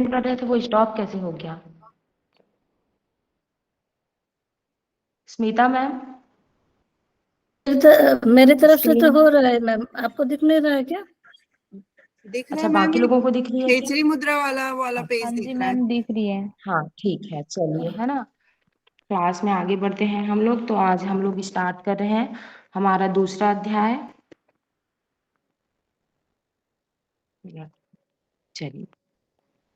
कर रहे थे वो स्टॉप कैसे हो गया? स्मिता मैम, मेरी तरफ से तो स्क्रीन। हो रहा है मैम, आपको दिख नहीं रहा है क्या? दिख रहा अच्छा, है मैम, बाकी ये लोगों को दिख रही है क्या? खेचरी मुद्रा वाला पेज हाँ जी दिख रहा है। मैम, दिख रही है। हाँ ठीक है, चलिए, है ना। क्लास में आगे बढ़ते हैं हम लोग। तो आज हम लोग स्टार्ट कर रहे हैं हमारा दूसरा अध्याय। चलिए,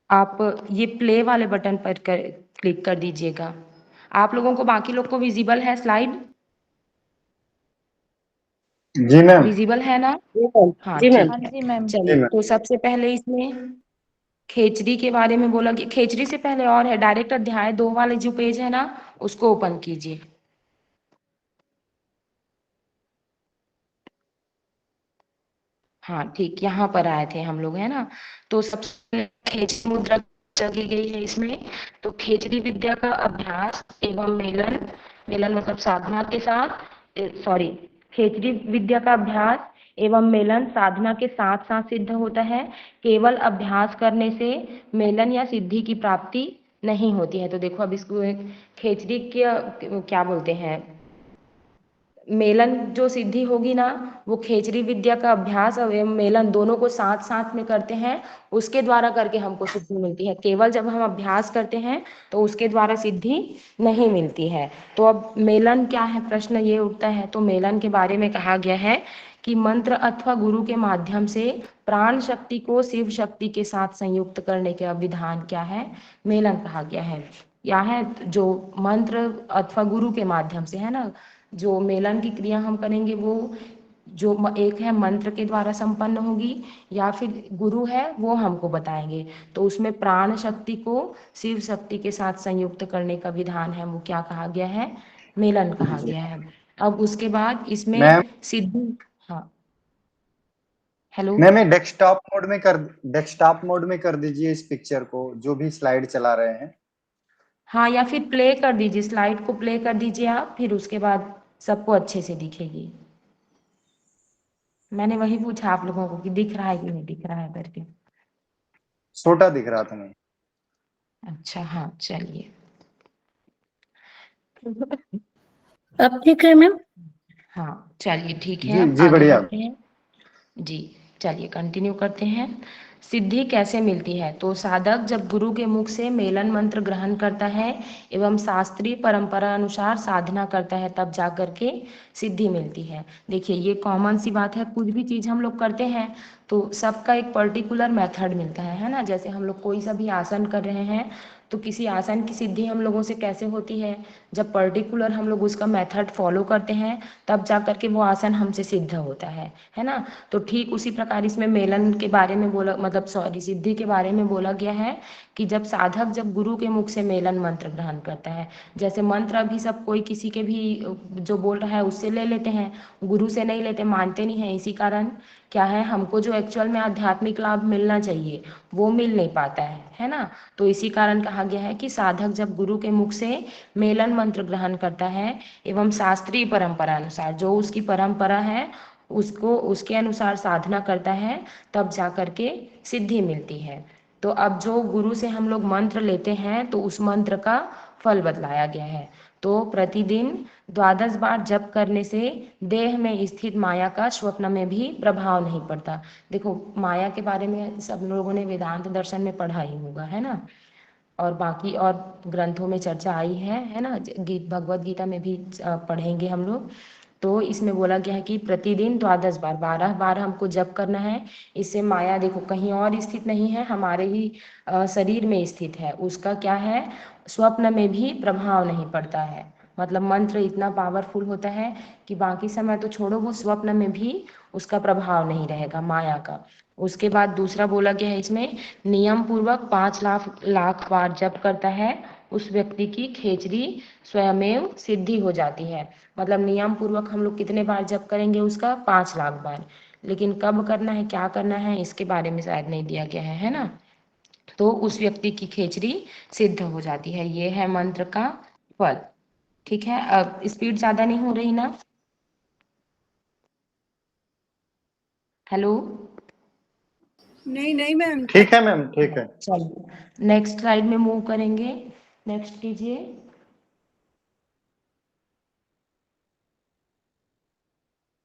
आप ये प्ले वाले बटन पर क्लिक कर दीजिएगा। आप लोगों को, बाकी लोग को विजिबल है स्लाइड? जी मैम। विजिबल है ना? हाँ जी मैम। हाँ ठीक है। जी मैम। जी चलिए, मैम। तो सबसे पहले इसमें खेचरी के बारे में बोला कि खेचरी से पहले और है, डायरेक्ट अध्याय 2 वाले जो पेज है ना, उसको ओपन कीजिए। हाँ ठीक, यहाँ पर आए थे हम लोग, है ना। तो सबसे खेचरी मुद्रा चली गई है इसमें। तो खेचरी विद्या का अभ्यास एवं मेलन, मेलन मतलब साधना के साथ, सॉरी, खेचरी विद्या का अभ्यास एवं मेलन साधना के साथ साथ सिद्ध होता है। केवल अभ्यास करने से मेलन या सिद्धि की प्राप्ति नहीं होती है। तो देखो, अब इसको खेचरी के क्या बोलते हैं, मेलन जो सिद्धि होगी ना, वो खेचरी विद्या का अभ्यास और मेलन दोनों को साथ साथ में करते हैं, उसके द्वारा करके हमको सिद्धि मिलती है। केवल जब हम अभ्यास करते हैं तो उसके द्वारा सिद्धि नहीं मिलती है। तो अब मेलन क्या है, प्रश्न ये उठता है। तो मेलन के बारे में कहा गया है कि मंत्र अथवा गुरु के माध्यम से प्राण शक्ति को शिव शक्ति के साथ संयुक्त करने का विधान क्या है, मेलन कहा गया है। या है जो मंत्र अथवा गुरु के माध्यम से, है ना, जो मेलन की क्रिया हम करेंगे वो जो एक है मंत्र के द्वारा संपन्न होगी, या फिर गुरु है वो हमको बताएंगे। तो उसमें प्राण शक्ति को शिव शक्ति के साथ संयुक्त करने का विधान है, वो क्या कहा गया है, मेलन कहा जी गया है। अब उसके बाद मैम। इसमें सिद्धि। हाँ, हेलो। मैम ये डेस्कटॉप मोड में कर दीजिए इस पिक्चर को, जो भी स्लाइड चला रहे हैं। हाँ, या फिर प्ले कर दीजिए, स्लाइड को प्ले कर दीजिए आप, फिर उसके बाद सबको अच्छे से दिखेगी। मैंने वही पूछा आप लोगों को कि दिख रहा है कि नहीं दिख रहा है करके। छोटा दिख रहा था मैम। अच्छा, हाँ चलिए। अब ठीक है मैम? हाँ चलिए, ठीक है, जी अब जी आगे बढ़िया। बढ़ते हैं। जी, चलिए कंटिन्यू करते हैं। सिद्धि कैसे मिलती है? तो साधक जब गुरु के मुख से मेलन मंत्र ग्रहण करता है एवं शास्त्रीय परंपरा अनुसार साधना करता है, तब जा करके सिद्धि मिलती है। देखिए, ये कॉमन सी बात है, कुछ भी चीज़ हम लोग करते हैं तो सबका एक पर्टिकुलर मेथड मिलता है ना। जैसे हम लोग कोई सा भी आसन कर रहे हैं, तो किसी आसन की सिद्धि हम लोगों से कैसे होती है, जब पर्टिकुलर हम लोग उसका मेथड फॉलो करते हैं, तब जा करके वो आसन हमसे सिद्ध होता है ना। तो ठीक उसी प्रकार इसमें मेलन के बारे में बोला, मतलब सॉरी, सिद्धि के बारे में बोला गया है कि जब साधक जब गुरु के मुख से मेलन मंत्र ग्रहण करता है, जैसे मंत्र अभी सब कोई किसी के भी जो बोल रहा है उससे ले लेते हैं, गुरु से नहीं लेते, मानते नहीं है। इसी कारण क्या है, हमको जो एक्चुअल में आध्यात्मिक लाभ मिलना चाहिए वो मिल नहीं पाता है ना। तो इसी कारण कहा गया है कि साधक जब गुरु के मुख से मेलन मंत्र ग्रहण करता है एवं शास्त्रीय परंपरा अनुसार, जो उसकी परंपरा है उसको उसके अनुसार साधना करता है, तब जा करके सिद्धि मिलती है। तो अब जो गुरु से हम लोग मंत्र लेते हैं तो उस मंत्र का फल बतलाया गया है। तो प्रतिदिन 12 बार जप करने से देह में स्थित माया का स्वप्न में भी प्रभाव नहीं पड़ता। देखो, माया के बारे में सब लोगों ने वेदांत दर्शन में पढ़ा ही होगा, है ना, और बाकी और ग्रंथों में चर्चा आई है ना, भगवत गीता में भी पढ़ेंगे हम लोग। तो इसमें बोला गया है कि प्रतिदिन 12 बार, 12 बार हमको जप करना है। इससे माया देखो कहीं और स्थित नहीं है, हमारे ही शरीर में स्थित है। उसका क्या है, स्वप्न में भी प्रभाव नहीं पड़ता है। मतलब मंत्र इतना पावरफुल होता है कि बाकी समय तो छोड़ो, वो स्वप्न में भी उसका प्रभाव नहीं रहेगा माया का। उसके बाद दूसरा बोला गया है इसमें, नियम पूर्वक 5 लाख बार जप करता है उस व्यक्ति की खेचरी स्वयमेव सिद्धि हो जाती है। मतलब नियम पूर्वक हम लोग कितने बार जप करेंगे उसका, 5 लाख बार। लेकिन कब करना है, क्या करना है, इसके बारे में शायद नहीं दिया गया है ना। तो उस व्यक्ति की खेचरी सिद्ध हो जाती है। ये है मंत्र का फल। ठीक है, अब स्पीड ज्यादा नहीं हो रही ना? हेलो। नहीं नहीं मैम, ठीक है मैम, ठीक है। चलिए नेक्स्ट स्लाइड में मूव करेंगे। नेक्स्ट कीजिए।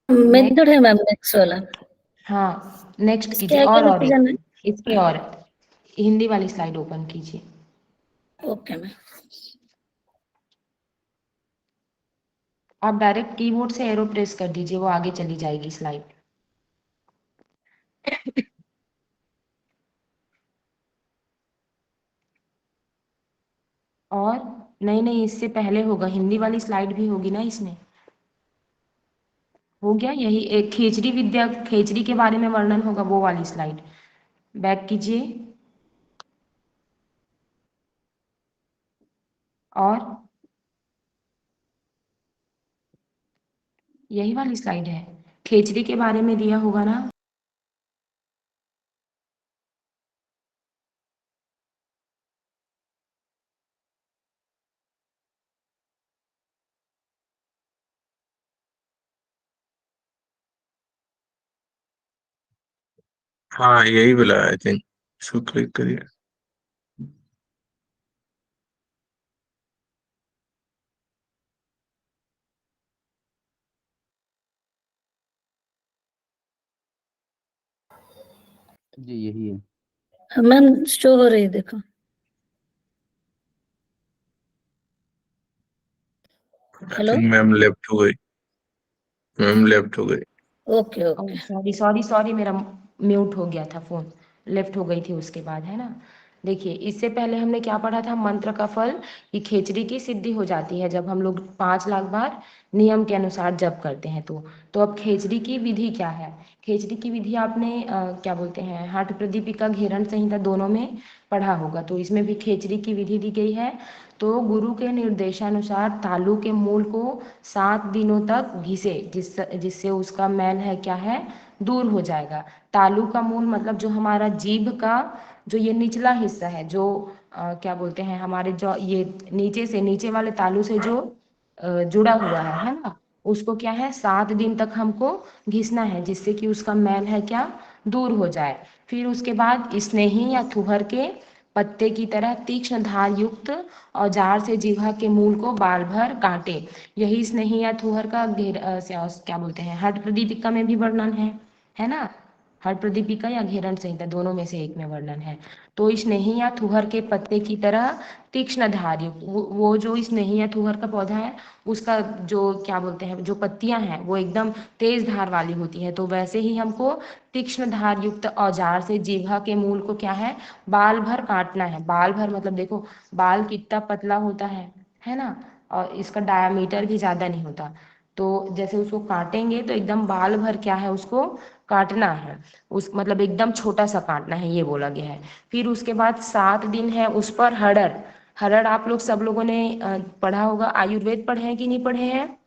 मेथड है मैम नेक्स्ट वाला। हाँ नेक्स्ट इसके कीजिए, आगे और लेके एक जाना है। इसके और हिंदी वाली स्लाइड ओपन कीजिए। Okay ma'am. आप डायरेक्ट कीबोर्ड से एरो प्रेस कर दीजिए, वो आगे चली जाएगी स्लाइड। और नहीं नहीं, इससे पहले होगा, हिंदी वाली स्लाइड भी होगी ना इसमें। हो गया, यही एक खेचरी विद्या, खेचरी के बारे में वर्णन होगा, वो वाली स्लाइड। बैक कीजिए। और यही वाली स्लाइड है, खेचरी के बारे में दिया होगा ना। हाँ यही बोला आई थिंक, इसको क्लिक करिए। जी यही है। मैम शो हो रही है, देखो। आई हेलो। थिंक मैम लेफ्ट हो गई, मैम लेफ्ट हो गई। Okay okay. Sorry sorry sorry, मेरा म्यूट हो गया था फोन, लेफ्ट हो गई थी उसके बाद, है ना। देखिए इससे पहले हमने क्या पढ़ा था, मंत्र का फल कि खेचरी की सिद्धि हो जाती है जब हम लोग 5 लाख बार नियम के अनुसार जप करते हैं। तो अब खेचरी की विधि क्या है। खेचरी की विधि आपने क्या बोलते हैं, हठ प्रदीपिका घेरण संहिता दोनों में पढ़ा होगा, तो इसमें भी खेचरी की विधि दी गई है। तो गुरु के निर्देशानुसार तालू के मूल को 7 दिनों तक घिसे, जिससे उसका मैल है क्या है, दूर हो जाएगा। तालू का मूल मतलब जो हमारा जीभ का जो ये निचला हिस्सा है, जो क्या बोलते हैं हमारे जो ये नीचे से, नीचे वाले तालू से जो जुड़ा हुआ है ना, उसको क्या है 7 दिन तक हमको घिसना है, जिससे कि उसका मैल है क्या, दूर हो जाए। फिर उसके बाद स्नेही या थुहर के पत्ते की तरह तीक्ष्ण धार युक्त औजार से जिह्वा के मूल को बाल भर काटे। यही स्नेही या थुहर का क्या बोलते हैं, हठ प्रदीपिका में भी वर्णन है ना। हठ प्रदीपिका या घेरण संहिता दोनों में से एक में वर्णन है। तो स्नेही या थुहर के पत्ते की तरह तीक्ष्ण धार युक्त, वो जो स्नेही या थुहर का पौधा है, उसका जो क्या बोलते हैं, जो पत्तियां हैं वो एकदम तेज धार वाली होती है। तो वैसे ही हमको तीक्ष्ण धार युक्त औजार से जीवा के मूल को क्या है, बाल भर काटना है। बाल भर मतलब देखो बाल कितना पतला होता है ना, और इसका डायामीटर भी ज्यादा नहीं होता। तो जैसे उसको काटेंगे तो एकदम बाल भर क्या है, उसको काटना है। उस मतलब एकदम छोटा सा काटना है, ये बोला गया है। फिर उसके बाद 7 दिन है उस पर हड़र। हड़र आप लोग सब लोगों ने पढ़ा होगा, आयुर्वेद पढ़े हैं कि नहीं पढ़े हैं।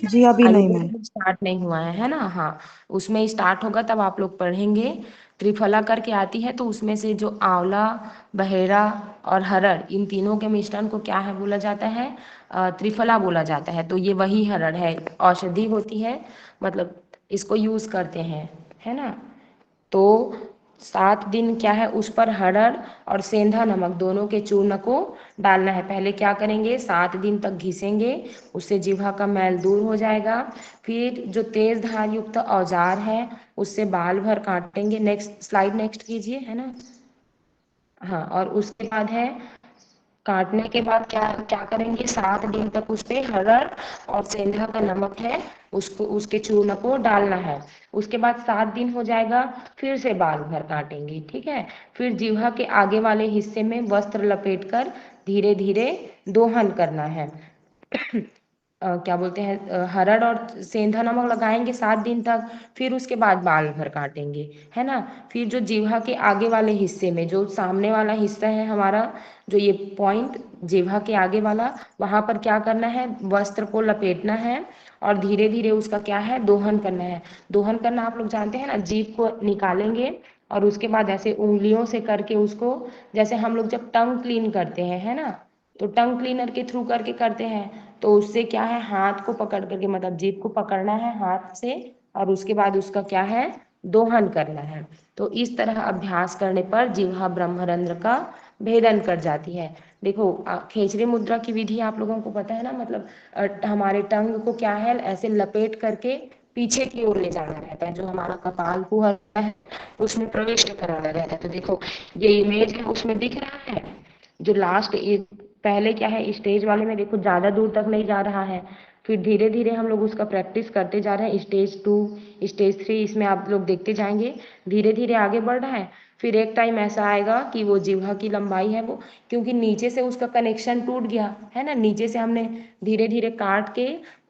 जी अभी नहीं मैम। आयुर्वेद स्टार्ट नहीं हुआ है ना। हाँ उसमें स्टार्ट होगा तब आप लोग पढ़ेंगे। त्रिफला करके आती है, तो उसमें से जो आंवला, बहेरा और हरड़, इन तीनों के मिश्रण को क्या है बोला जाता है, त्रिफला बोला जाता है। तो ये वही हरड़ है, औषधि होती है, मतलब इसको यूज करते हैं, है ना। तो 7 दिन क्या है, उस पर हरड़ और सेंधा नमक दोनों के चूर्ण को डालना है। पहले क्या करेंगे, 7 दिन तक घिसेंगे, उससे जीवा का मैल दूर हो जाएगा। फिर जो तेज धार युक्त औजार है उससे बाल भर काटेंगे। नेक्स्ट स्लाइड, नेक्स्ट कीजिए, है ना। हाँ, और उसके बाद है, काटने के बाद क्या क्या करेंगे, 7 दिन तक उस पे हरड़ और सेंधा का नमक है, उसको उसके चूर्ण को डालना है। उसके बाद 7 दिन हो जाएगा, फिर से बाल भर काटेंगे, ठीक है। फिर जीवा के आगे वाले हिस्से में वस्त्र लपेटकर धीरे धीरे दोहन करना है। क्या बोलते हैं, हरड़ और सेंधा नमक लगाएंगे 7 दिन तक, फिर उसके बाद बाल भर काटेंगे, है ना। फिर जो जीवा के आगे वाले हिस्से में, जो सामने वाला हिस्सा है हमारा, जो ये पॉइंट जीवा के आगे वाला, वहां पर क्या करना है, वस्त्र को लपेटना है और धीरे धीरे उसका क्या है, दोहन करना है। दोहन करना आप लोग जानते हैं ना, जीभ को निकालेंगे और उसके बाद ऐसे उंगलियों से करके उसको, जैसे हम लोग जब टंग क्लीन करते हैं, है ना, तो टंग क्लीनर के थ्रू करके करते हैं। तो उससे क्या है, हाथ को पकड़ करके, मतलब जीभ को पकड़ना है हाथ से, और उसके बाद उसका क्या है, दोहन करना है। तो इस तरह अभ्यास करने पर जिह्वा ब्रह्मरंध्र का भेदन कर जाती है। देखो खेचरी मुद्रा की विधि आप लोगों को पता है ना, मतलब हमारे टंग को क्या है ऐसे लपेट करके पीछे की ओर ले जाना रहता है, जो हमारा कपाल कुहर है उसमें प्रविष्ट कराना रहता है। तो देखो ये इमेज है उसमें दिख रहा है, जो लास्ट पहले क्या है स्टेज वाले में देखो ज्यादा दूर तक नहीं जा रहा है, फिर धीरे धीरे हम लोग उसका प्रैक्टिस करते जा रहे हैं। स्टेज 2 स्टेज 3 इसमें आप लोग देखते जाएंगे धीरे धीरे आगे बढ़ रहा है। फिर एक टाइम ऐसा आएगा कि वो जिह्वा की लंबाई है वो, क्योंकि नीचे से उसका कनेक्शन टूट गया है ना, नीचे से हमने धीरे धीरे काट के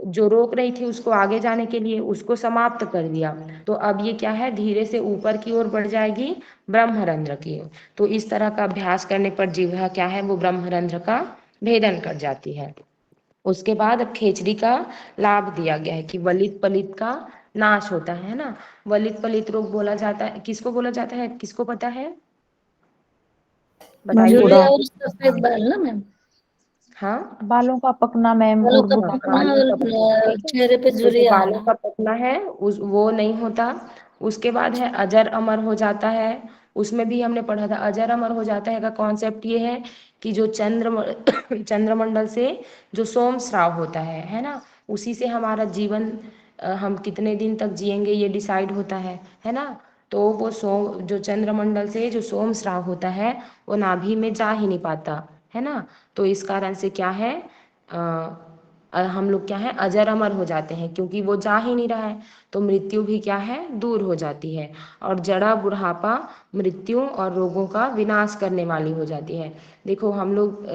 जो रोक रही थी उसको आगे जाने के लिए उसको समाप्त कर दिया। तो अब ये क्या है धीरे से ऊपर की ओर बढ़ जाएगी ब्रह्मरंध्र की ओर। तो इस तरह का अभ्यास करने पर जिह्वा क्या है वो ब्रह्मरंध्र का भेदन कर जाती है। उसके बाद अब खेचरी का लाभ दिया गया है कि वलित पलित का नाश होता है ना। वलित पलित रोग बोला जाता है, किसको बोला जाता है, किसको पता है बताइए। झुर्रियाँ और सफेद बाल ना मैम, हाँ बालों का पकना मैम बालों और का बुढ़ापा। पकना बालों का और पकना, ठीक है। चेहरे पे तो जो झुर्रियाँ बालों आना। का पकना है वो नहीं होता। उसके बाद है अजर अमर हो जाता है, उसमें भी हमने पढ़ा था अजर अमर हो जाता है का कॉन्सेप्ट ये है कि जो चंद्रमंडल से जो सोम श्राव होता है ना, उसी से हमारा जीवन हम कितने दिन तक जिएंगे ये डिसाइड होता है ना। तो वो सोम जो चंद्रमंडल से जो सोम श्राव होता है वो नाभि में जा ही नहीं पाता है ना। तो इस कारण से क्या है हम लोग क्या है अजर अमर हो जाते हैं, क्योंकि वो जा ही नहीं रहा है। तो मृत्यु भी क्या है दूर हो जाती है, और जड़ा बुढ़ापा मृत्यु और रोगों का विनाश करने वाली हो जाती है। देखो हम लोग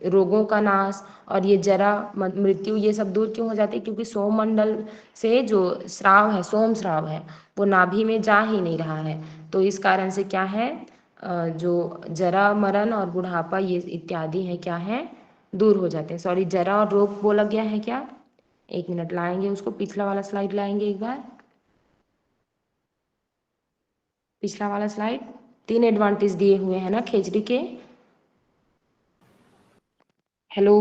रोगों का नाश और ये जरा मृत्यु ये सब दूर क्यों हो जाती है, क्योंकि सोममंडल से जो श्राव है सोम श्राव है वो नाभि में जा ही नहीं रहा है। तो इस कारण से क्या है जो जरा मरण और बुढ़ापा ये इत्यादि है क्या है दूर हो जाते हैं। सॉरी जरा और रोग बोला गया है क्या, एक मिनट लाएंगे उसको, पिछला वाला स्लाइड लाएंगे एक बार, पिछला वाला स्लाइड। 3 एडवांटेज दिए हुए हैं ना खेचरी के। हेलो,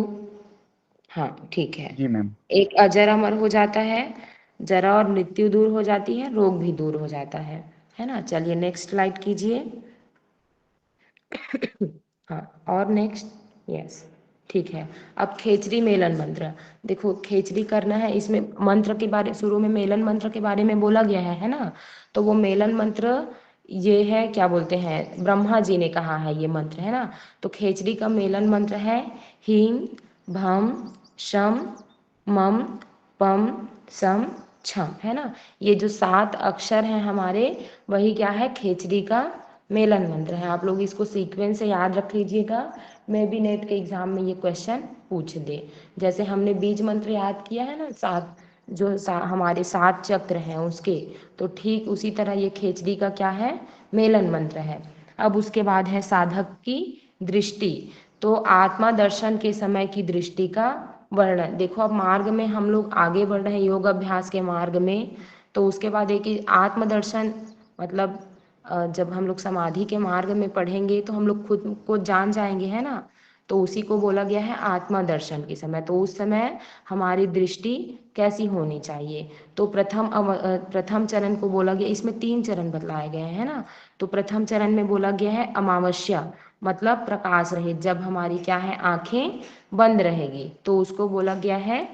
हाँ ठीक है। जी मैम। एक अजर अमर हो जाता है, जरा और मृत्यु दूर हो जाती है, रोग भी दूर हो जाता है ना। चलिए नेक्स्ट स्लाइड कीजिए। हाँ और नेक्स्ट, यस ठीक है। अब खेचरी मेलन मंत्र, देखो खेचरी करना है, इसमें मंत्र के बारे शुरू में मेलन मंत्र के बारे में बोला गया है ना। तो वो मेलन मंत्र ये है क्या बोलते हैं ब्रह्मा जी ने कहा है ये मंत्र है ना। तो खेचरी का मेलन मंत्र है हीम भम शम मम पम सम छम है ना। ये जो 7 अक्षर हैं हमारे वही क्या है खेचरी का मेलन मंत्र है। आप लोग इसको सीक्वेंस से याद रख लीजिएगा, मैं भी नेट के एग्जाम में ये क्वेश्चन पूछ दे। जैसे हमने बीज मंत्र याद किया है ना 7 जो हमारे 7 चक्र हैं उसके, तो ठीक उसी तरह ये खेचरी का क्या है मेलन मंत्र है। अब उसके बाद है साधक की दृष्टि, तो आत्मा दर्शन के समय की दृष्टि का वर्णन। देखो अब मार्ग में हम लोग आगे बढ़ रहे हैं योग अभ्यास के मार्ग में, तो उसके बाद एक आत्मदर्शन मतलब जब हम लोग समाधि के मार्ग में पढ़ेंगे तो हम लोग खुद को जान जाएंगे है ना। तो उसी को बोला गया है आत्मा दर्शन के समय। तो उस समय हमारी दृष्टि कैसी होनी चाहिए, तो प्रथम चरण को बोला गया, इसमें 3 चरण बतलाए गए हैं ना। तो प्रथम चरण में बोला गया है अमावस्या मतलब प्रकाश रहित, जब हमारी क्या है आंखें बंद रहेगी तो उसको बोला गया है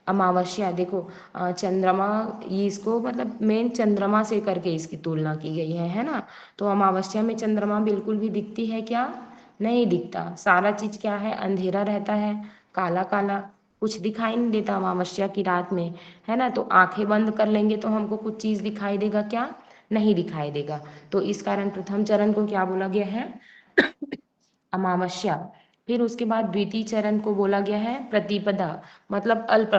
अमावस्या। देखो चंद्रमा ये इसको मतलब मेन चंद्रमा से करके इसकी तुलना की गई है ना। तो अमावस्या में चंद्रमा बिल्कुल भी दिखती है क्या, नहीं दिखता, सारा चीज क्या है अंधेरा रहता है, काला काला, कुछ दिखाई नहीं देता अमावस्या की रात में है ना। तो आंखें बंद कर लेंगे तो हमको कुछ चीज दिखाई देगा क्या, नहीं दिखाई देगा। तो इस कारण प्रथम चरण को क्या बोला गया है अमावस्या। फिर उसके बाद द्वितीय चरण को बोला गया है प्रतिपदा मतलब अल्प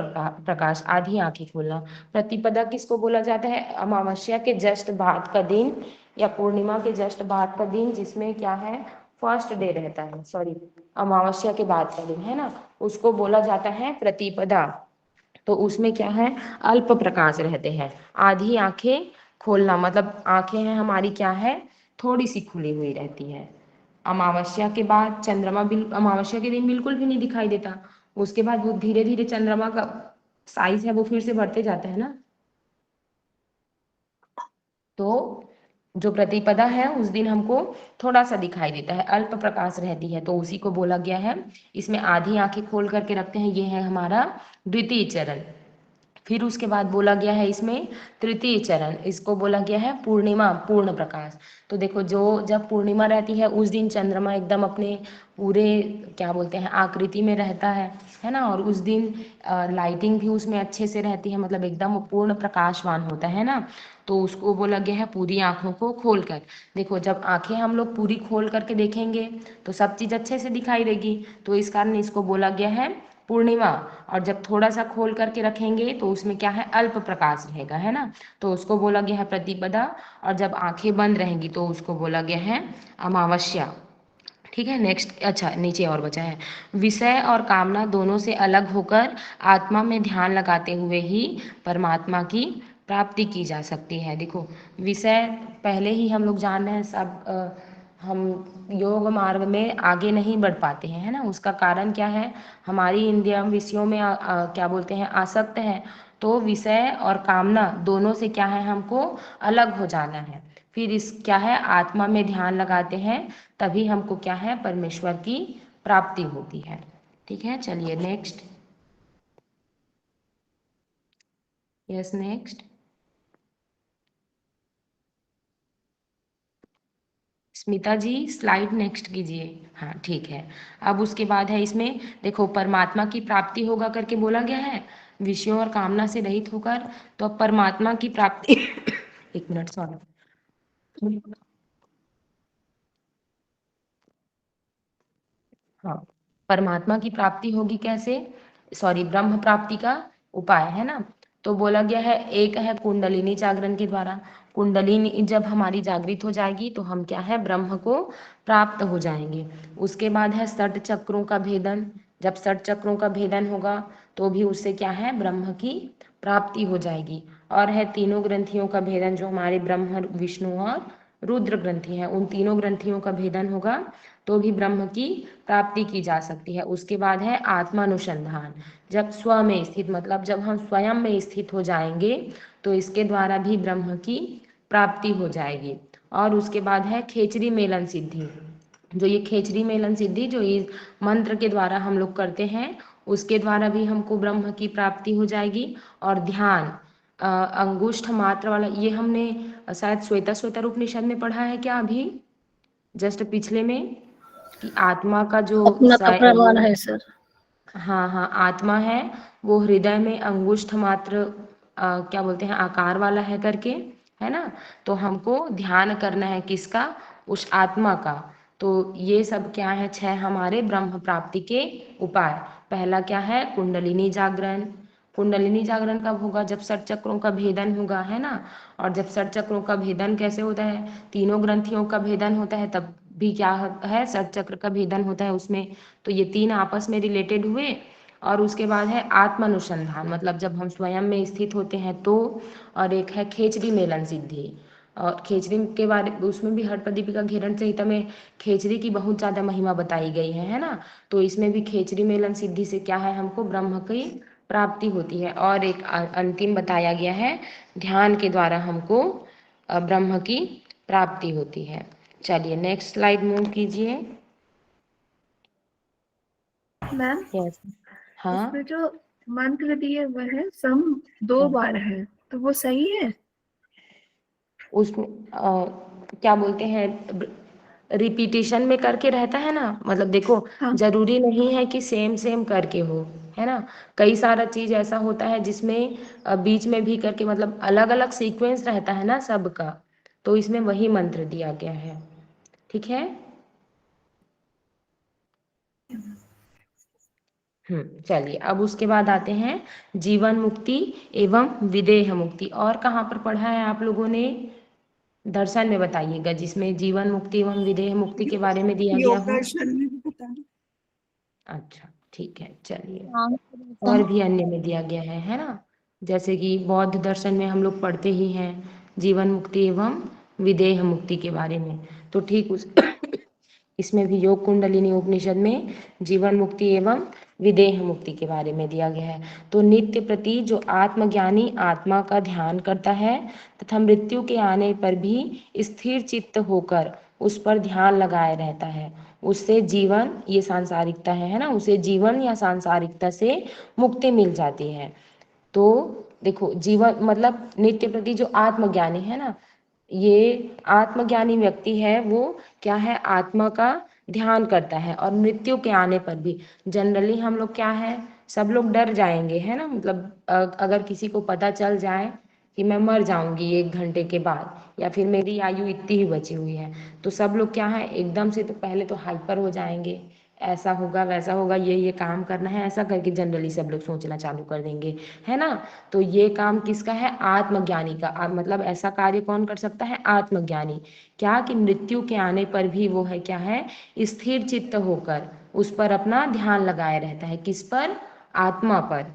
प्रकाश आधी आंखें खोलना। प्रतिपदा किसको बोला जाता है अमावस्या के जस्ट बाद का दिन या पूर्णिमा के जस्ट बाद का दिन जिसमें क्या है फर्स्ट डे रहता है, सॉरी अमावस्या के बाद का दिन है ना, उसको बोला जाता है प्रतिपदा। तो उसमें क्या है अल्प प्रकाश रहते हैं, आधी आंखें खोलना मतलब आंखें हैं हमारी क्या है थोड़ी सी खुली हुई रहती है। अमावस्या के बाद चंद्रमा अमावस्या के दिन बिल्कुल भी नहीं दिखाई देता, उसके बाद वो धीरे धीरे चंद्रमा का साइज है वो फिर से बढ़ते जाता है ना। तो जो प्रतिपदा है उस दिन हमको थोड़ा सा दिखाई देता है, अल्प प्रकाश रहती है, तो उसी को बोला गया है। इसमें आधी आंखें खोल करके रखते हैं, ये है हमारा द्वितीय चरण। फिर उसके बाद बोला गया है इसमें तृतीय चरण, इसको बोला गया है पूर्णिमा, पूर्ण प्रकाश। तो देखो जो जब पूर्णिमा रहती है उस दिन चंद्रमा एकदम अपने पूरे क्या बोलते हैं आकृति में रहता है ना, और उस दिन लाइटिंग भी उसमें अच्छे से रहती है, मतलब एकदम पूर्ण प्रकाशवान होता है ना, तो उसको बोला गया है पूरी आंखों को खोलकर। देखो जब आंखें हम लोग पूरी खोल करके देखेंगे तो सब चीज़ अच्छे से दिखाई देगी, तो इस कारण इसको बोला गया है पूर्णिमा। और जब थोड़ा सा खोल करके रखेंगे तो उसमें क्या है अल्प प्रकाश रहेगा, है ना, तो उसको बोला गया है प्रतिपदा। और जब आंखें बंद रहेंगी तो उसको बोला गया है अमावस्या। ठीक है, नेक्स्ट, अच्छा नीचे और बचा है, विषय और कामना दोनों से अलग होकर आत्मा में ध्यान लगाते हुए ही परमात्मा की प्राप्ति की जा सकती है। देखो विषय पहले ही हम लोग जान रहे हैं सब, हम योग मार्ग में आगे नहीं बढ़ पाते हैं, है ना, उसका कारण क्या है, हमारी इंद्रिया विषयों में क्या बोलते हैं आसक्त है। तो विषय और कामना दोनों से क्या है हमको अलग हो जाना है, फिर इस क्या है आत्मा में ध्यान लगाते हैं, तभी हमको क्या है परमेश्वर की प्राप्ति होती है। ठीक है, चलिए नेक्स्ट, यस नेक्स्ट, स्मिता जी स्लाइड नेक्स्ट कीजिए। हाँ ठीक है, अब उसके बाद है इसमें देखो परमात्मा की प्राप्ति होगा करके बोला गया है, विषयों और कामना से रहित होकर, तो अब परमात्मा की प्राप्ति एक मिनट सॉरी, हाँ परमात्मा की प्राप्ति होगी कैसे, सॉरी ब्रह्म प्राप्ति का उपाय, है ना, तो बोला गया है एक है कुंडलिनी जागरण के द्वारा। कुंडलिनी जब हमारी जागृत हो जाएगी तो हम क्या है ब्रह्म को प्राप्त हो जाएंगे। उसके बाद है षट चक्रों का भेदन, जब षट चक्रों का भेदन होगा तो भी उससे क्या है ब्रह्म की प्राप्ति हो जाएगी। और है तीनों ग्रंथियों का भेदन, जो हमारे ब्रह्म विष्णु और रुद्र ग्रंथि हैं, उन तीनों ग्रंथियों का भेदन होगा तो भी ब्रह्म की प्राप्ति की जा सकती है। उसके बाद है आत्मानुसंधान, जब स्व में स्थित, मतलब जब हम स्वयं में स्थित हो जाएंगे तो इसके द्वारा भी ब्रह्म की प्राप्ति हो जाएगी। और उसके बाद है खेचरी मेलन सिद्धि, जो ये खेचरी मेलन सिद्धि जो इस मंत्र के द्वारा हम लोग करते हैं उसके द्वारा भी हमको ब्रह्म की प्राप्ति हो जाएगी। और ध्यान अंगुष्ठ मात्र वाला, ये हमने शायद श्वेता उपनिषद में पढ़ा है क्या अभी जस्ट पिछले में, कि आत्मा का जो अपना का प्रमाण है सर। हाँ हाँ आत्मा है वो हृदय में अंगुष्ठ मात्र क्या बोलते हैं आकार वाला है करके, है ना, तो हमको ध्यान करना है किसका, उस आत्मा का। तो ये सब क्या है 6 हमारे ब्रह्म प्राप्ति के उपाय। पहला क्या है कुंडलिनी जागरण, कुंडलिनी जागरण कब होगा, जब षट चक्रों का भेदन होगा, है ना, और जब षट चक्रों का भेदन कैसे होता है, तीनों ग्रंथियों का भेदन होता है तब भी क्या है षट चक्र का भेदन होता है उसमें, तो ये 3 आपस में रिलेटेड हुए। और उसके बाद है आत्मानुसंधान, मतलब जब हम स्वयं में स्थित होते हैं तो, और एक है खेचरी मेलन सिद्धि, और खेचरी के बारे उसमें भी हठप्रदीपिका घेरण संहिता में खेचरी की बहुत ज़्यादा महिमा बताई गई है ना, तो इसमें भी खेचरी मेलन सिद्धि से क्या है हमको ब्रह्म की प्राप्ति होती है। और एक अंतिम बताया गया है ध्यान के द्वारा हमको ब्रह्म की प्राप्ति होती है। चलिए नेक्स्ट स्लाइड मूव कीजिए। मैम यस, हाँ उसमें जो मंत्र दिए हुए हैं सम 2 बार है तो वो सही है? उसमें क्या बोलते हैं रिपीटिशन में करके रहता है ना, मतलब देखो हाँ। जरूरी नहीं है कि सेम सेम करके हो, है ना, कई सारा चीज ऐसा होता है जिसमें बीच में भी करके मतलब अलग अलग सीक्वेंस रहता है ना सबका, तो इसमें वही मंत्र दिया गया है। ठीक है, चलिए अब उसके बाद आते हैं जीवन मुक्ति एवं विदेह मुक्ति। और कहाँ पर पढ़ा है आप लोगों ने, दर्शन में बताइएगा जिसमें जीवन मुक्ति एवं विदेह मुक्ति के बारे में दिया गया योग हो। दर्शन में भी बता। अच्छा ठीक है, चलिए हाँ, और भी अन्य में दिया गया है ना, जैसे कि बौद्ध दर्शन में हम लोग पढ़ते ही हैं जीवन मुक्ति एवं विदेह मुक्ति के बारे में, तो ठीक उस इसमें भी योग कुंडलिनी उपनिषद में जीवन मुक्ति एवं विदेह मुक्ति के बारे में दिया गया है। तो नित्य प्रति जो आत्मज्ञानी आत्मा का ध्यान करता है तथा मृत्यु के आने पर भी स्थिर चित्त होकर उस पर ध्यान लगाए रहता है, उससे जीवन, ये सांसारिकता है ना, उसे जीवन या सांसारिकता से मुक्ति मिल जाती है। तो देखो, जीवन मतलब नित्य प्रति जो आत्मज्ञानी है ना, ये आत्मज्ञानी व्यक्ति है, वो क्या है, आत्मा का ध्यान करता है। और मृत्यु के आने पर भी जनरली हम लोग क्या है, सब लोग डर जाएंगे, है ना, मतलब अगर किसी को पता चल जाए कि मैं मर जाऊंगी 1 घंटे के बाद, या फिर मेरी आयु इतनी ही बची हुई है, तो सब लोग क्या है, एकदम से तो पहले तो हाइपर हो जाएंगे, ऐसा होगा वैसा होगा, ये काम करना है, ऐसा करके जनरली सब लोग सोचना चालू कर देंगे, है ना। तो ये काम किसका है, आत्मज्ञानी का। मतलब ऐसा कार्य कौन कर सकता है, आत्मज्ञानी। क्या कि मृत्यु के आने पर भी वो है क्या है, स्थिर चित्त होकर उस पर अपना ध्यान लगाए रहता है, किस पर, आत्मा पर,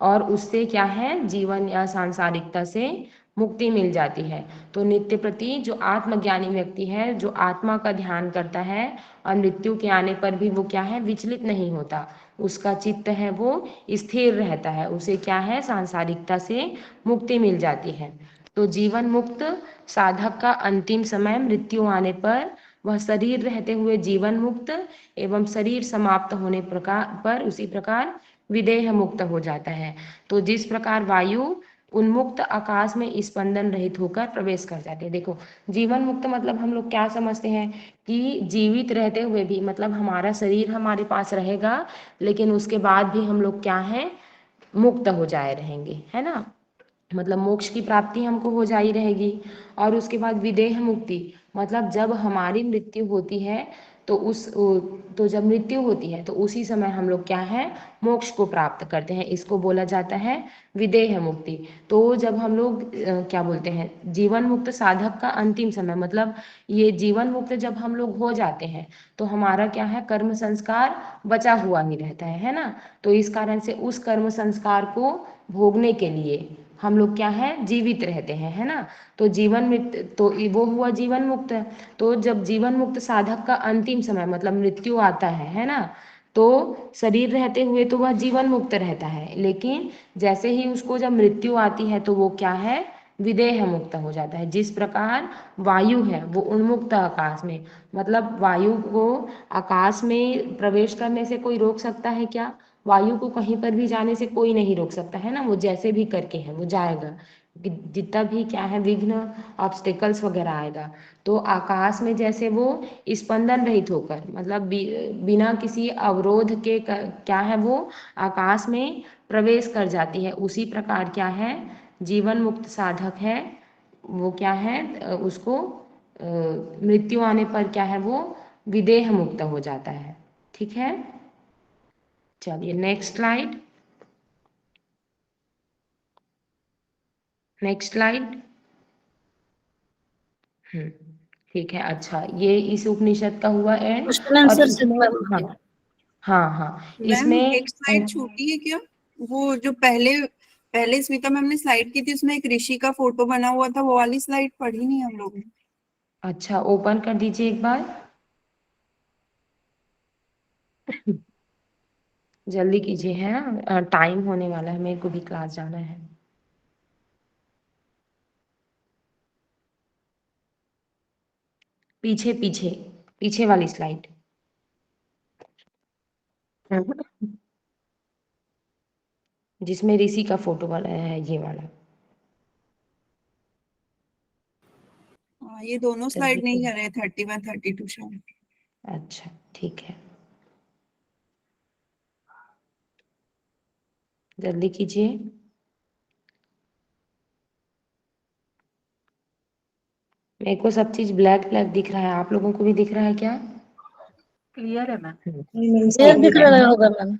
और उससे क्या है, जीवन या सांसारिकता से मुक्ति मिल जाती है। तो नित्य प्रति जो आत्मज्ञानी व्यक्ति है, जो आत्मा का ध्यान करता है और मृत्यु के आने पर भी वो क्या है, विचलित नहीं होता, उसका चित्त है वो स्थिर रहता है, उसे क्या है, सांसारिकता से मुक्ति मिल जाती है। तो जीवन मुक्त साधक का अंतिम समय मृत्यु आने पर वह शरीर रहते हुए जीवन मुक्त एवं शरीर समाप्त होने पर उसी प्रकार विदेह मुक्त हो जाता है। तो जिस प्रकार वायु उन्मुक्त आकाश में स्पंदन रहित होकर प्रवेश कर जाते हैं। देखो, जीवन मुक्त मतलब हम लोग क्या समझते हैं कि जीवित रहते हुए भी, मतलब हमारा शरीर हमारे पास रहेगा, लेकिन उसके बाद भी हम लोग क्या है, मुक्त हो जाए रहेंगे, है ना, मतलब मोक्ष की प्राप्ति हमको हो जाई रहेगी। और उसके बाद विदेह मुक्ति मतलब जब हमारी मृत्यु होती है, तो जब मृत्यु होती है तो उसी समय हम लोग क्या है, मोक्ष को प्राप्त करते हैं, इसको बोला जाता है विदेह मुक्ति। तो जब हम लोग क्या बोलते हैं, जीवन मुक्त साधक का अंतिम समय, मतलब ये जीवन मुक्त जब हम लोग हो जाते हैं तो हमारा क्या है, कर्म संस्कार बचा हुआ ही रहता है ना। तो इस कारण से उस कर्म संस्कार को भोगने के लिए हम लोग क्या है, जीवित रहते हैं, है ना। तो जीवन मुक्त, तो वो हुआ जीवन मुक्त। तो जब जीवन मुक्त साधक का अंतिम समय मतलब मृत्यु आता है ना, तो शरीर रहते हुए तो वह जीवन मुक्त रहता है, लेकिन जैसे ही उसको जब मृत्यु आती है तो वो क्या है, विदेह मुक्त हो जाता है। जिस प्रकार वायु है वो उन्मुक्त आकाश में, मतलब वायु को आकाश में प्रवेश करने से कोई रोक सकता है क्या, वायु को कहीं पर भी जाने से कोई नहीं रोक सकता, है ना, वो जैसे भी करके है वो जाएगा, जितना भी क्या है विघ्न ऑब्स्टेकल्स वगैरह आएगा। तो आकाश में जैसे वो स्पंदन रहित होकर, मतलब बिना किसी अवरोध के क्या है, वो आकाश में प्रवेश कर जाती है, उसी प्रकार क्या है, जीवन मुक्त साधक है वो क्या है, उसको मृत्यु आने पर क्या है, वो विदेह मुक्त हो जाता है। ठीक है, चलिए नेक्स्ट स्लाइड, नेक्स्ट स्लाइड। ठीक है, अच्छा, ये इस उपनिषद का हुआ एंड। क्वेश्चन और आंसर इसमें हाँ हाँ हाँ, मैम इसमें एक स्लाइड छूटी है क्या? वो जो पहले पहले स्मिता मैम ने स्लाइड की थी उसमें एक ऋषि का फोटो बना हुआ था, वो वाली स्लाइड पढ़ी नहीं हम लोग ने। अच्छा, ओपन कर दीजिए एक बार, जल्दी कीजिए, है ना, टाइम होने वाला है, मेरे को भी क्लास जाना है। पीछे पीछे पीछे वाली स्लाइड, जिसमें ऋषि का फोटो वाला है, ये वाला। हाँ, ये दोनों जल्दी स्लाइड नहीं कीजिए। कर रहे, 31 32 शायद। अच्छा, ठीक है, जल्दी कीजिए। मेरे को सब चीज ब्लैक ब्लैक दिख रहा है, आप लोगों को भी दिख रहा है क्या? क्लियर है मैम। ये दिख रहा होगा मैम।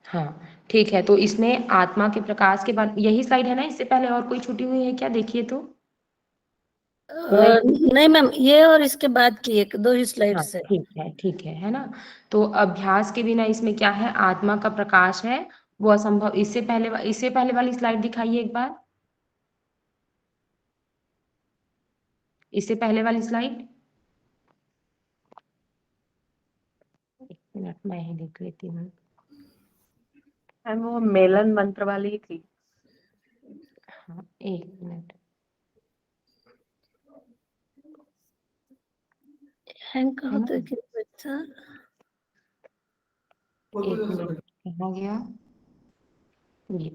हाँ, ठीक है, तो इसमें आत्मा के प्रकाश के बाद यही स्लाइड है ना, इससे पहले और कोई छुटी हुई है क्या, देखिए तो। नहीं मैम, ये और इसके बाद की एक दो ही स्लाइड हाँ, से। ठीक है ना। तो अभ्यास के बिना इसमें क्या है, आत्मा का प्रकाश है वो असंभव। इससे पहले वाली स्लाइड दिखाइए एक बार, इससे पहले वाली स्लाइड, एक मिनट मैं ही देख लेती हूँ। मैम वो मेलन मंत्र वाली ही थी। हाँ, एक मिनट। हैंग कहाँ है ना? तक बच्चा? एक मिनट, कहाँ गया ये?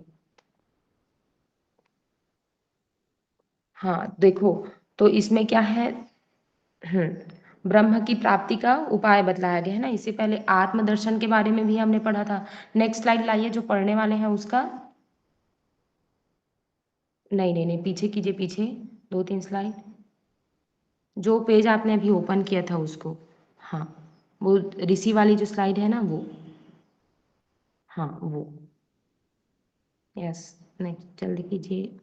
हाँ देखो, तो इसमें क्या है, ब्रह्म की प्राप्ति का उपाय बतलाया गया है ना। इससे पहले आत्मदर्शन के बारे में भी हमने पढ़ा था। नेक्स्ट स्लाइड लाइए जो पढ़ने वाले हैं उसका। नहीं नहीं नहीं, पीछे कीजिए, पीछे 2-3 स्लाइड, जो पेज आपने अभी ओपन किया था उसको। हाँ, वो ऋषि वाली जो स्लाइड है ना वो, हाँ वो, यस, नेक्स्ट जल्दी कीजिए।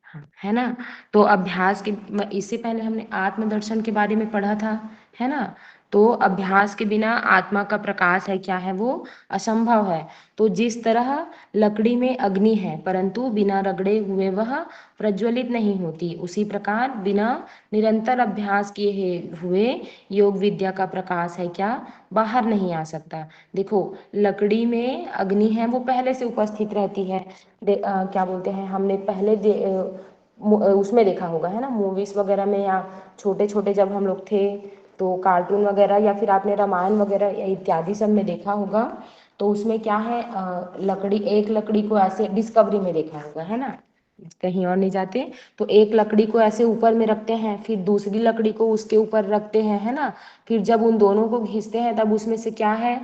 हाँ, है ना। तो अभ्यास के इससे पहले हमने आत्मदर्शन के बारे में पढ़ा था, है ना। तो अभ्यास के बिना आत्मा का प्रकाश है क्या है, वो असंभव है। तो जिस तरह लकड़ी में अग्नि है परंतु बिना रगड़े हुए वह प्रज्वलित नहीं होती, उसी प्रकार बिना निरंतर अभ्यास किए हुए योग विद्या का प्रकाश है क्या, बाहर नहीं आ सकता। देखो, लकड़ी में अग्नि है वो पहले से उपस्थित रहती है। क्या बोलते हैं, हमने पहले उसमें देखा होगा, है ना, मूवीज वगैरह में, या छोटे छोटे जब हम लोग थे तो कार्टून वगैरह, या फिर आपने रामायण वगैरह इत्यादि सब में देखा होगा। तो उसमें क्या है, लकड़ी, एक लकड़ी को ऐसे, डिस्कवरी में देखा होगा, है ना, कहीं और नहीं जाते। तो एक लकड़ी को ऐसे ऊपर में रखते हैं, फिर दूसरी लकड़ी को उसके ऊपर रखते हैं, है ना। फिर जब उन दोनों को घिसते हैं तब उसमें से क्या है,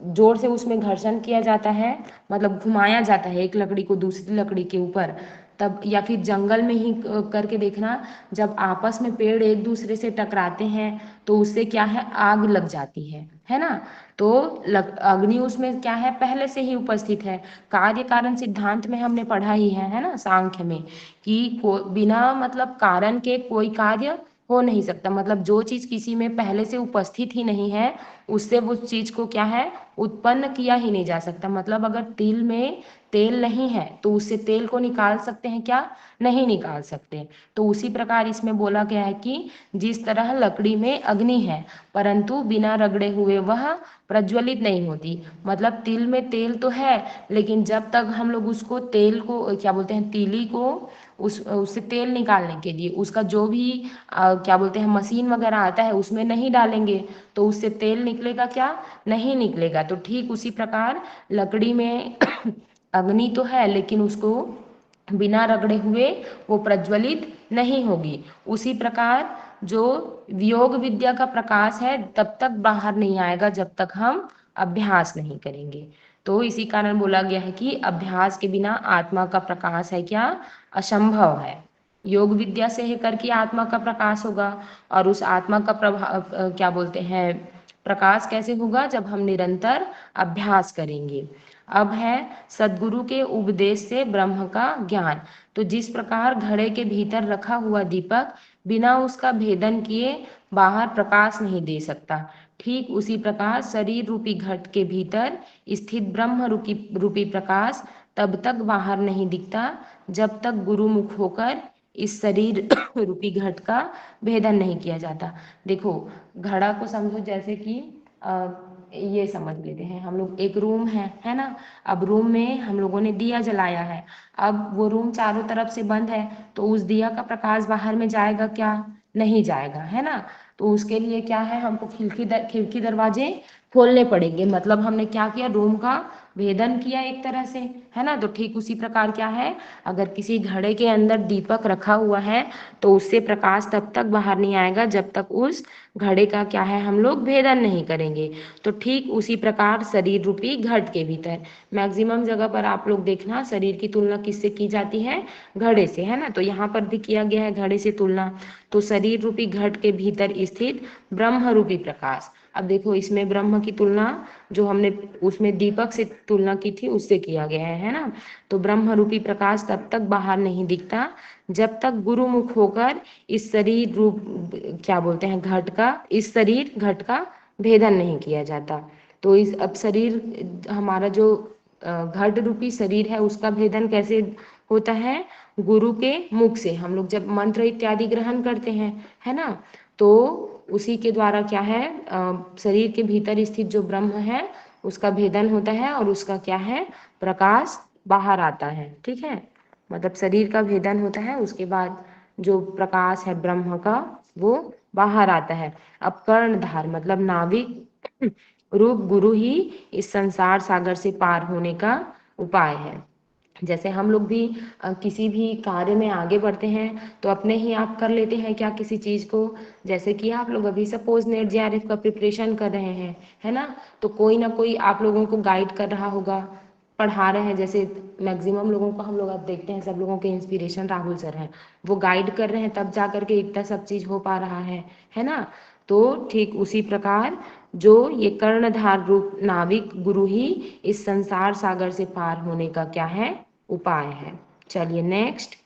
जोर से उसमें घर्षण किया जाता है, मतलब घुमाया जाता है एक लकड़ी को दूसरी लकड़ी के ऊपर। तब, या फिर जंगल में ही करके देखना, जब आपस में पेड़ एक दूसरे से टकराते हैं तो उससे क्या है, आग लग जाती है ना। तो अग्नि उसमें क्या है, पहले से ही उपस्थित है। कार्य कारण सिद्धांत में हमने पढ़ा ही है ना, सांख्य में, कि बिना मतलब कारण के कोई कार्य हो नहीं सकता। मतलब जो चीज किसी में पहले से उपस्थित ही नहीं है, उससे वो चीज को क्या है, उत्पन्न किया ही नहीं जा सकता। मतलब अगर तिल में तेल नहीं है तो उससे तेल को निकाल सकते हैं क्या, नहीं निकाल सकते। तो उसी प्रकार इसमें बोला गया है कि जिस तरह लकड़ी में अग्नि है परंतु बिना रगड़े हुए वह प्रज्वलित नहीं होती। मतलब तिल में तेल तो है, लेकिन जब तक हम लोग उसको तेल को, क्या बोलते हैं, तीली को उससे तेल निकालने के लिए उसका जो भी क्या बोलते हैं मशीन वगैरह आता है उसमें नहीं डालेंगे तो उससे तेल निकलेगा क्या, नहीं निकलेगा। तो ठीक उसी प्रकार लकड़ी में अग्नि तो है लेकिन उसको बिना रगड़े हुए वो प्रज्वलित नहीं होगी। उसी प्रकार जो योग विद्या का प्रकाश है तब तक बाहर नहीं आएगा जब तक हम अभ्यास नहीं करेंगे। तो इसी कारण बोला गया है कि अभ्यास के बिना आत्मा का प्रकाश है क्या, असंभव है। योग विद्या से ही करके आत्मा का प्रकाश होगा, और उस आत्मा का प्रभाव क्या बोलते हैं, प्रकाश कैसे होगा, जब हम निरंतर अभ्यास करेंगे। अब है सदगुरु के उपदेश से ब्रह्म का ज्ञान। तो जिस प्रकार घड़े के भीतर रखा हुआ दीपक बिना उसका भेदन किए बाहर प्रकाश नहीं दे सकता, ठीक उसी प्रकार शरीर रूपी घट के भीतर स्थित ब्रह्म रूपी प्रकाश तब तक बाहर नहीं दिखता जब तक गुरुमुख होकर इस शरीर रूपी घट का भेदन नहीं किया जाता। देखो, घड़ा को समझो जैसे कि ये समझ लेते हैं हम लोग, एक रूम है ना। अब रूम में हम लोगों ने दिया जलाया है, अब वो रूम चारों तरफ से बंद है तो उस दिया का प्रकाश बाहर में जाएगा क्या, नहीं जाएगा, है ना। तो उसके लिए क्या है, हमको खिड़की दरवाजे खोलने पड़ेंगे। मतलब हमने क्या किया, रूम का भेदन किया एक तरह से, है ना। तो ठीक उसी प्रकार क्या है, अगर किसी घड़े के अंदर दीपक रखा हुआ है तो उससे प्रकाश तब तक बाहर नहीं आएगा जब तक उस घड़े का क्या है, हम लोग भेदन नहीं करेंगे। तो ठीक उसी प्रकार शरीर रूपी घट के भीतर मैक्सिमम जगह पर आप लोग देखना शरीर की तुलना किससे की जाती है, घड़े से, है ना। तो यहाँ पर भी किया गया है घड़े से तुलना। तो शरीर रूपी घट के भीतर स्थित ब्रह्म रूपी प्रकाश। अब देखो, इसमें ब्रह्म की तुलना जो हमने उसमें दीपक से तुलना की थी उससे किया गया है ना। तो ब्रह्म रूपी प्रकाश तब तक बाहर नहीं दिखता जब तक गुरुमुख होकर इस शरीर रूप, क्या बोलते हैं, घट का, इस शरीर घट का भेदन नहीं किया जाता। तो इस, अब शरीर हमारा जो घट रूपी शरीर है उसका भेदन कैसे होता है, गुरु के मुख से। हम लोग जब मंत्र इत्यादि ग्रहण करते हैं, है ना, तो उसी के द्वारा क्या है, शरीर के भीतर स्थित जो ब्रह्म है उसका भेदन होता है और उसका क्या है, प्रकाश बाहर आता है। ठीक है, मतलब शरीर का भेदन होता है, उसके बाद जो प्रकाश है ब्रह्म का वो बाहर आता है। अब कर्णधार मतलब नाविक रूप गुरु ही इस संसार सागर से पार होने का उपाय है। जैसे हम लोग भी किसी भी कार्य में आगे बढ़ते हैं तो अपने ही आप कर लेते हैं क्या किसी चीज़ को, जैसे कि आप लोग अभी सपोज नेट जेआरएफ का प्रिपरेशन कर रहे हैं, है ना, तो कोई ना कोई आप लोगों को गाइड कर रहा होगा, पढ़ा रहे हैं। जैसे मैक्सिमम लोगों को हम लोग अब देखते हैं, सब लोगों के इंस्पिरेशन राहुल सर हैं, वो गाइड कर रहे हैं तब जा करके इतना सब चीज़ हो पा रहा है ना। तो ठीक उसी प्रकार जो ये कर्णधार रूप नाविक गुरु ही इस संसार सागर से पार होने का क्या है, उपाय है। चलिए नेक्स्ट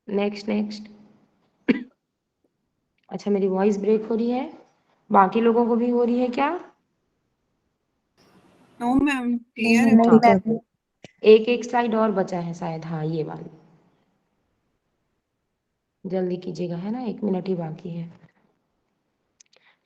नेक्स्ट नेक्स्ट। अच्छा मेरी वॉइस ब्रेक हो रही है, बाकी लोगों को भी हो रही है क्या? नो मैम, क्लियर है। नहीं मैम। एक एक स्लाइड और बचा है शायद, हाँ ये वाली, जल्दी कीजिएगा, है ना, 1 मिनट ही बाकी है।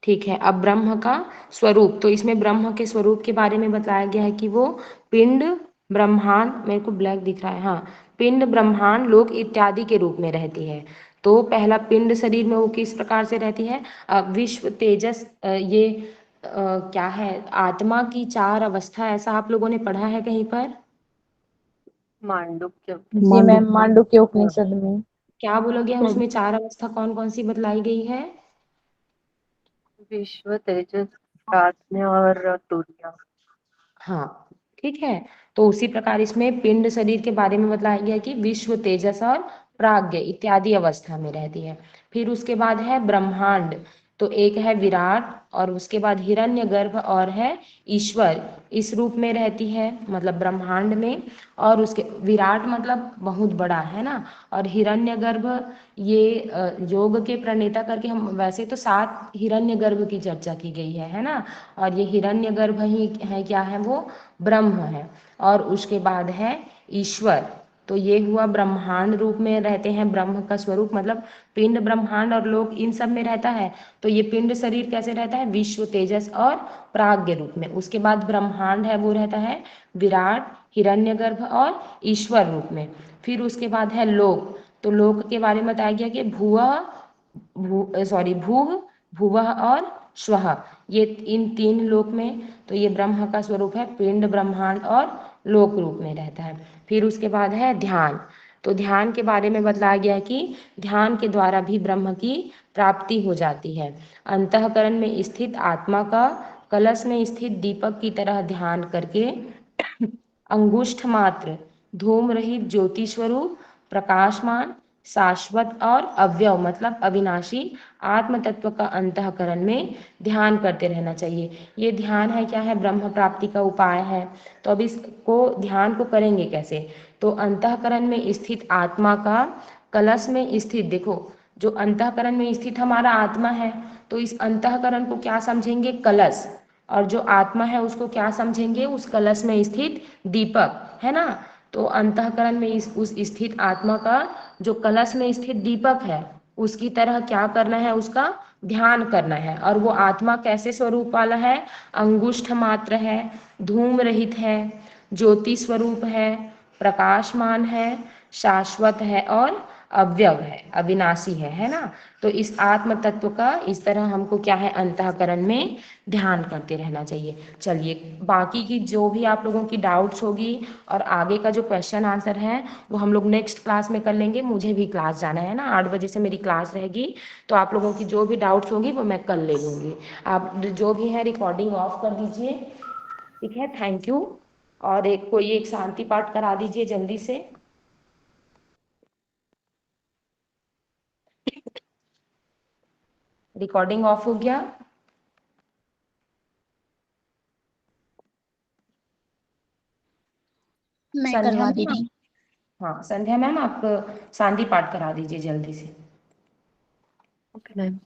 ठीक है, अब ब्रह्म का स्वरूप, तो इसमें ब्रह्म के स्वरूप के बारे में बताया गया है कि वो पिंड ब्रह्मांड, मेरे को ब्लैक दिख रहा है, हाँ, पिंड ब्रह्मांड लोक इत्यादि के रूप में रहती है। तो पहला पिंड शरीर में वो किस प्रकार से रहती है, विश्व तेजस, ये क्या है, आत्मा की 4 अवस्था, ऐसा आप लोगों ने पढ़ा है कहीं पर? मांडुक्य। जी मैम, मांडुक्य उपनिषद में। क्या बोला गया है उसमें 4 अवस्था कौन कौन सी बतलाई गई है? विश्व, तेजस, प्राज्ञ और तुर्य। हाँ ठीक है, तो उसी प्रकार इसमें पिंड शरीर के बारे में बताया गया कि विश्व, तेजस और प्राज्ञ इत्यादि अवस्था में रहती है। फिर उसके बाद है ब्रह्मांड, तो एक है विराट, और उसके बाद हिरण्यगर्भ और है ईश्वर, इस रूप में रहती है, मतलब ब्रह्मांड में। और उसके विराट मतलब बहुत बड़ा, है ना, और हिरण्यगर्भ ये योग के प्रणेता करके, हम वैसे तो 7 हिरण्यगर्भ की चर्चा की गई है ना, और ये हिरण्यगर्भ ही है, क्या है वो, ब्रह्म है। और उसके बाद है ईश्वर, तो ये हुआ ब्रह्मांड रूप में रहते हैं, ब्रह्म का स्वरूप मतलब पिंड ब्रह्मांड और लोक इन सब में रहता है। तो ये पिंड शरीर कैसे रहता है, विश्व, तेजस और प्राज्ञ रूप में। उसके बाद ब्रह्मांड है वो रहता है विराट, हिरण्यगर्भ और ईश्वर रूप में। फिर उसके बाद है लोक, तो लोक के बारे में बताया गया कि भूः, भुवः और स्वः, ये इन 3 लोक में, तो ये ब्रह्म का स्वरूप है, पिंड ब्रह्मांड और लोक रूप में रहता है। फिर उसके बाद है ध्यान, तो ध्यान के बारे में बताया गया है कि ध्यान के द्वारा भी ब्रह्म की प्राप्ति हो जाती है। अंतःकरण में स्थित आत्मा का कलश में स्थित दीपक की तरह ध्यान करके अंगुष्ठ मात्र धूम रहित ज्योति स्वरूप, प्रकाशमान, शाश्वत और अव्यव मतलब अविनाशी आत्म तत्व का अंतःकरण में ध्यान करते रहना चाहिए। ये ध्यान है क्या है, ब्रह्म प्राप्ति का उपाय है। तो अब इसको ध्यान को करेंगे कैसे, तो अंतःकरण में स्थित आत्मा का कलश में स्थित, देखो जो अंतःकरण में स्थित हमारा आत्मा है, तो इस अंतःकरण को क्या समझेंगे, कलश, और जो आत्मा है उसको क्या समझेंगे, उस कलश में स्थित दीपक, है ना। तो अंतःकरण में उस स्थित आत्मा का जो कलश में स्थित दीपक है उसकी तरह क्या करना है, उसका ध्यान करना है। और वो आत्मा कैसे स्वरूप वाला है, अंगुष्ठ मात्र है, धूम रहित है, ज्योति स्वरूप है, प्रकाशमान है, शाश्वत है और अव्यव है, अविनाशी है ना। तो इस आत्म तत्व का इस तरह हमको क्या है, अंतःकरण में ध्यान करते रहना चाहिए। चलिए बाकी की जो भी आप लोगों की डाउट्स होगी और आगे का जो क्वेश्चन आंसर है वो हम लोग नेक्स्ट क्लास में कर लेंगे। मुझे भी क्लास जाना है ना, 8 बजे से मेरी क्लास रहेगी, तो आप लोगों की जो भी डाउट्स होगी वो मैं कल ले लूँगी। आप जो भी है रिकॉर्डिंग ऑफ कर दीजिए, ठीक है, थैंक यू। और कोई एक शांति पाठ करा दीजिए जल्दी से। रिकॉर्डिंग ऑफ हो गया? मैं करवा दे रही हूँ। हाँ संध्या मैम, आप शांति पाठ करा दीजिए जल्दी से। Okay ma'am.